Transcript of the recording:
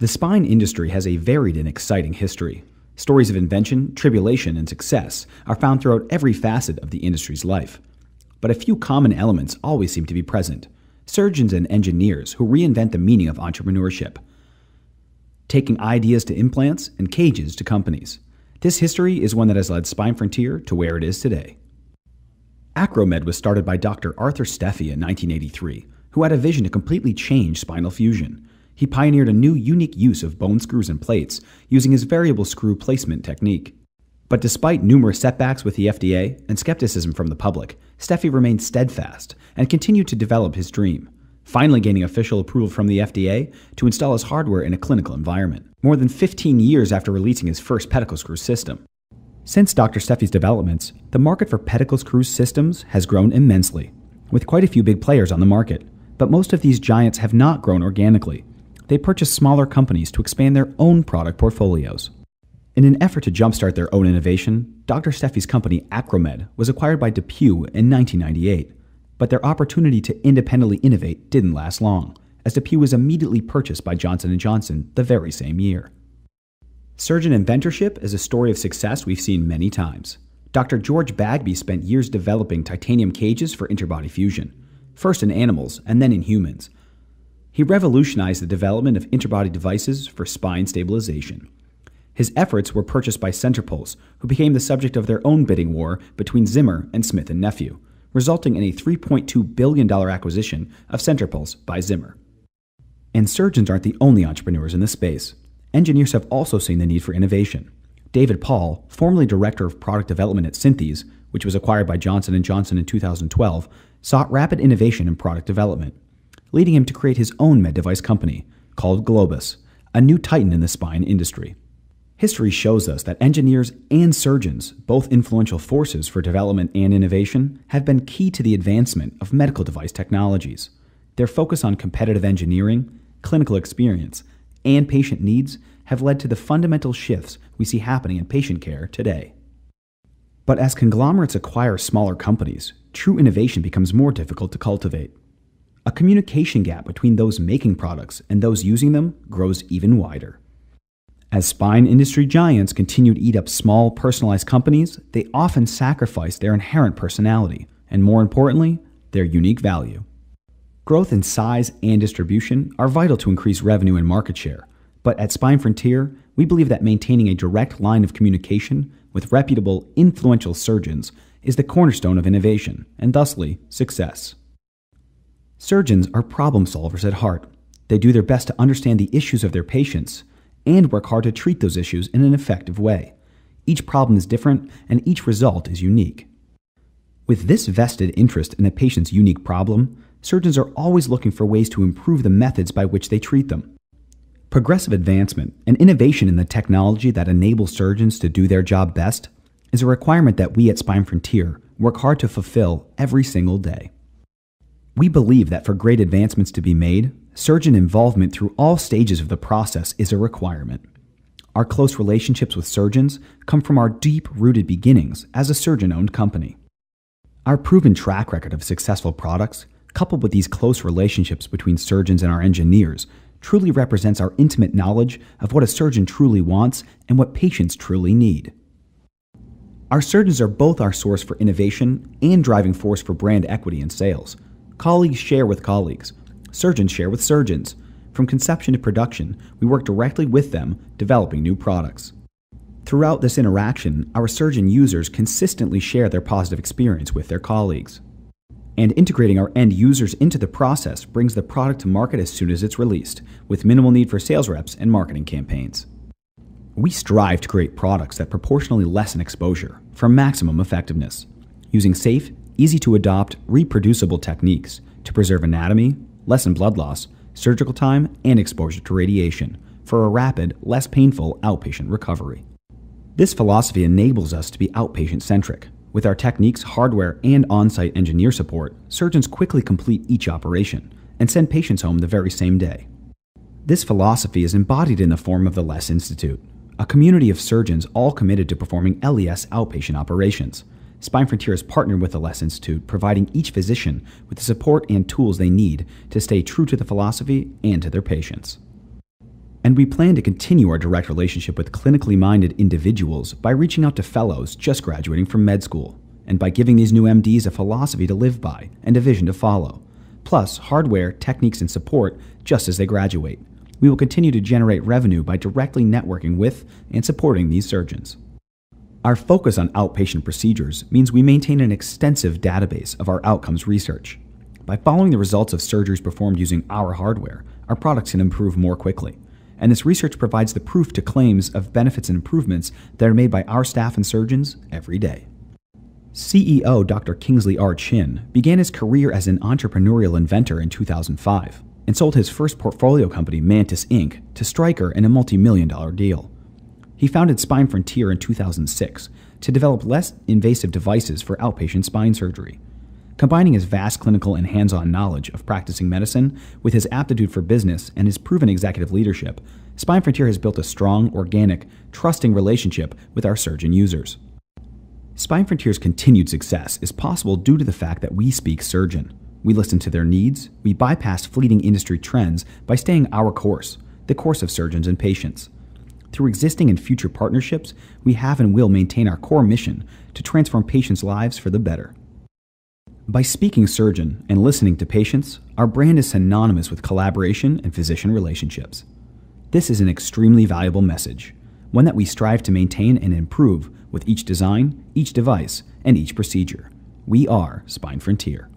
The spine industry has a varied and exciting history. Stories of invention, tribulation, and success are found throughout every facet of the industry's life. But a few common elements always seem to be present: surgeons and engineers who reinvent the meaning of entrepreneurship, taking ideas to implants and cages to companies. This history is one that has led Spine Frontier to where it is today. Acromed was started by Dr. Arthur Steffi in 1983, who had a vision to completely change spinal fusion. He pioneered a new, unique use of bone screws and plates using his variable screw placement technique. But despite numerous setbacks with the FDA and skepticism from the public, Steffi remained steadfast and continued to develop his dream, finally gaining official approval from the FDA to install his hardware in a clinical environment, more than 15 years after releasing his first pedicle screw system. Since Dr. Steffi's developments, the market for pedicle screw systems has grown immensely, with quite a few big players on the market. But most of these giants have not grown organically. They purchase smaller companies to expand their own product portfolios. In an effort to jumpstart their own innovation, Dr. Steffi's company Acromed was acquired by DePuy in 1998. But their opportunity to independently innovate didn't last long, as DePuy was immediately purchased by Johnson & Johnson the very same year. Surgeon inventorship is a story of success we've seen many times. Dr. George Bagby spent years developing titanium cages for interbody fusion, first in animals and then in humans. He revolutionized the development of interbody devices for spine stabilization. His efforts were purchased by Centerpulse, who became the subject of their own bidding war between Zimmer and Smith & Nephew, resulting in a $3.2 billion acquisition of Centerpulse by Zimmer. And surgeons aren't the only entrepreneurs in this space. Engineers have also seen the need for innovation. David Paul, formerly director of product development at Synthes, which was acquired by Johnson & Johnson in 2012, sought rapid innovation in product development, leading him to create his own med device company called Globus, a new titan in the spine industry. History shows us that engineers and surgeons, both influential forces for development and innovation, have been key to the advancement of medical device technologies. Their focus on competitive engineering, clinical experience, and patient needs have led to the fundamental shifts we see happening in patient care today. But as conglomerates acquire smaller companies, true innovation becomes more difficult to cultivate. A communication gap between those making products and those using them grows even wider. As spine industry giants continue to eat up small, personalized companies, they often sacrifice their inherent personality, and more importantly, their unique value. Growth in size and distribution are vital to increase revenue and market share, but at Spine Frontier, we believe that maintaining a direct line of communication with reputable, influential surgeons is the cornerstone of innovation, and thusly, success. Surgeons are problem solvers at heart. They do their best to understand the issues of their patients and work hard to treat those issues in an effective way. Each problem is different, and each result is unique. With this vested interest in a patient's unique problem, surgeons are always looking for ways to improve the methods by which they treat them. Progressive advancement and innovation in the technology that enables surgeons to do their job best is a requirement that we at Spine Frontier work hard to fulfill every single day. We believe that for great advancements to be made, surgeon involvement through all stages of the process is a requirement. Our close relationships with surgeons come from our deep-rooted beginnings as a surgeon-owned company. Our proven track record of successful products, coupled with these close relationships between surgeons and our engineers, truly represents our intimate knowledge of what a surgeon truly wants and what patients truly need. Our surgeons are both our source for innovation and driving force for brand equity and sales. Colleagues share with colleagues. Surgeons share with surgeons. From conception to production, we work directly with them, developing new products. Throughout this interaction, our surgeon users consistently share their positive experience with their colleagues. And integrating our end users into the process brings the product to market as soon as it's released, with minimal need for sales reps and marketing campaigns. We strive to create products that proportionally lessen exposure for maximum effectiveness, using safe, easy-to-adopt, reproducible techniques to preserve anatomy, lessen blood loss, surgical time, and exposure to radiation for a rapid, less painful outpatient recovery. This philosophy enables us to be outpatient-centric. With our techniques, hardware, and on-site engineer support, surgeons quickly complete each operation and send patients home the very same day. This philosophy is embodied in the form of the LES Institute, a community of surgeons all committed to performing LES outpatient operations. Spine Frontier has partnered with the LES Institute, providing each physician with the support and tools they need to stay true to the philosophy and to their patients. And And we plan to continue our direct relationship with clinically minded individuals by reaching out to fellows just graduating from med school, and by giving these new MDs a philosophy to live by and a vision to follow, plus hardware, techniques, and support just as they graduate. We will continue to generate revenue by directly networking with and supporting these surgeons. Our focus on outpatient procedures means we maintain an extensive database of our outcomes research. By following the results of surgeries performed using our hardware, our products can improve more quickly. And this research provides the proof to claims of benefits and improvements that are made by our staff and surgeons every day. CEO Dr. Kingsley R. Chin began his career as an entrepreneurial inventor in 2005 and sold his first portfolio company, Mantis Inc., to Stryker in a multi-million-dollar deal. He founded Spine Frontier in 2006 to develop less invasive devices for outpatient spine surgery. Combining his vast clinical and hands-on knowledge of practicing medicine with his aptitude for business and his proven executive leadership, Spine Frontier has built a strong, organic, trusting relationship with our surgeon users. Spine Frontier's continued success is possible due to the fact that we speak surgeon. We listen to their needs, we bypass fleeting industry trends by staying our course, the course of surgeons and patients. Through existing and future partnerships, we have and will maintain our core mission to transform patients' lives for the better. By speaking surgeon and listening to patients, our brand is synonymous with collaboration and physician relationships. This is an extremely valuable message, one that we strive to maintain and improve with each design, each device, and each procedure. We are Spine Frontier.